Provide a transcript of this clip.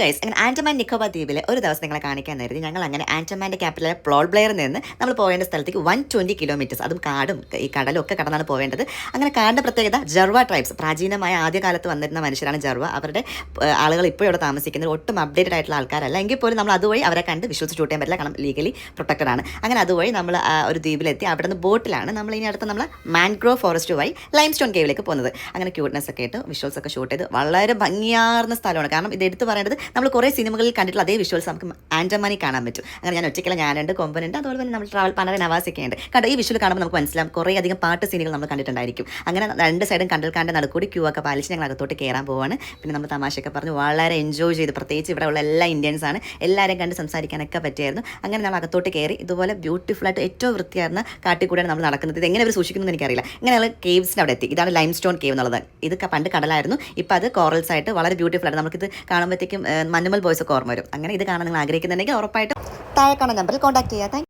Guys അങ്ങനെ ആൻഡമാൻ നിക്കോബാർ ദ്വീപിലെ ഒരു ദിവസം നിങ്ങളെ കാണിക്കാൻ നേരത്തെ ഞങ്ങൾ അങ്ങനെ ആൻഡമാൻ്റെ ക്യാപിറ്റലായ പ്ലോൾ ബ്ലെയറിൽ നിന്ന് നമ്മൾ പോകേണ്ട സ്ഥലത്തേക്ക് 120 കിലോമീറ്റേഴ്സ് അതും കാടും ഈ കടലും ഒക്കെ കടന്നാണ് പോവേണ്ടത്. അങ്ങനെ കാടിൻ്റെ പ്രത്യേകത ജർവ ട്രൈബ്സ്, പ്രാചീനമായ ആദ്യകാലത്ത് വന്നിരുന്ന മനുഷ്യരാണ് ജർവ. അവരുടെ ആളുകൾ ഇപ്പോൾ ഇവിടെ താമസിക്കുന്നത് ഒട്ടും അപ്ഡേറ്റഡ് ആയിട്ടുള്ള ആൾക്കാരല്ല. എങ്കിൽ പോലും നമ്മൾ അതുവഴി അവരെ കണ്ട് വിശ്വസിച്ച് ഷൂട്ട് ചെയ്യാൻ പറ്റില്ല, കാരണം ലീഗലി പ്രൊട്ടക്റ്റഡ് ആണ്. അങ്ങനെ അതുവഴി നമ്മൾ ഒരു ദ്വീപിലെത്തി അവിടെ നിന്ന് ബോട്ടിലാണ് നമ്മൾ ഇനി അടുത്ത് നമ്മൾ മാൻഗ്രോവ് ഫോറസ്റ്റ് വഴി ലൈം സ്റ്റോൺ കേവിലേക്ക് പോകുന്നത്. അങ്ങനെ ക്യൂട്ട്നെസ് ഒക്കെ ആയിട്ട് വിഷ്വൽസ് ഒക്കെ ഷൂട്ട് ചെയ്ത് വളരെ ഭംഗിയാർന്ന സ്ഥലമാണ്. കാരണം ഇത് എടുത്ത് പറയേണ്ടത് നമ്മൾ കുറേ സിനിമകളിൽ കണ്ടിട്ടുള്ള അതേ വിഷ്വൽസ് നമുക്ക് ആൻഡമാനിൽ കാണാൻ പറ്റും. അങ്ങനെ ഞാൻ ഒറ്റയ്ക്കല്ല, ഞാനുണ്ട്, കൊമ്പനുണ്ട്, അതുപോലെ തന്നെ നമ്മൾ ട്രാവൽ പാനറെ നവാസൊക്കെ ഉണ്ട്. കാരണം ഈ വിഷ്വൽ കാണുമ്പോൾ നമുക്ക് മനസ്സിലാവും കുറേ അധികം പാട്ട് സീനുകൾ നമ്മൾ കണ്ടിട്ടുണ്ടായിരിക്കും. അങ്ങനെ രണ്ട് സൈഡും കണ്ടൽക്കാണ്ട് നടുക്കൂടി ക്യൂ ഒക്കെ പാലിച്ച് ഞങ്ങൾ അകത്തോട്ട് കയറാൻ പോവാണ്. പിന്നെ നമ്മൾ തമാശയൊക്കെ പറഞ്ഞ് വളരെ എൻജോയ് ചെയ്ത്, പ്രത്യേകിച്ച് ഇവിടെ ഉള്ള എല്ലാ ഇന്ത്യൻസ് ആണ്, എല്ലാവരെയും കണ്ട് സംസാരിക്കാനൊക്കെ പറ്റിയായിരുന്നു. അങ്ങനെ നമ്മൾ അകത്തോട്ട് കയറി ഇതുപോലെ ബ്യൂട്ടിഫുൾ ആയിട്ട് ഏറ്റവും വൃത്തിയാർന്ന കാട്ടിക്കൂടെയാണ് നമ്മൾ നടക്കുന്നത്. ഇത് എങ്ങനെ അവർ സൂക്ഷിക്കുന്നു എനിക്കറിയില്ല. ഇങ്ങനെ ഞങ്ങൾ കേവ്സിൻ്റെ അവിടെ എത്തി. ഇതാണ് ലൈം സ്റ്റോൺ കേവ് എന്നുള്ളത്. ഇത് പണ്ട് കടലായിരുന്നു, ഇപ്പോൾ അത് കോറൽസ് ആയിട്ട് വളരെ ബ്യൂട്ടിഫുൾ ആയിട്ട് നമുക്കിത് കാണുമ്പോഴത്തേക്കും മഞ്ഞുമൽ ബോയ്സ് ഒക്കെ ഓർമ്മ വരും. അങ്ങനെ ഇത് കാണാൻ നിങ്ങൾ ആഗ്രഹിക്കുന്നുണ്ടെങ്കിൽ ഉറപ്പായിട്ടും താഴെ കാണുന്ന നമ്പറിൽ കോൺടാക്ട് ചെയ്യാം.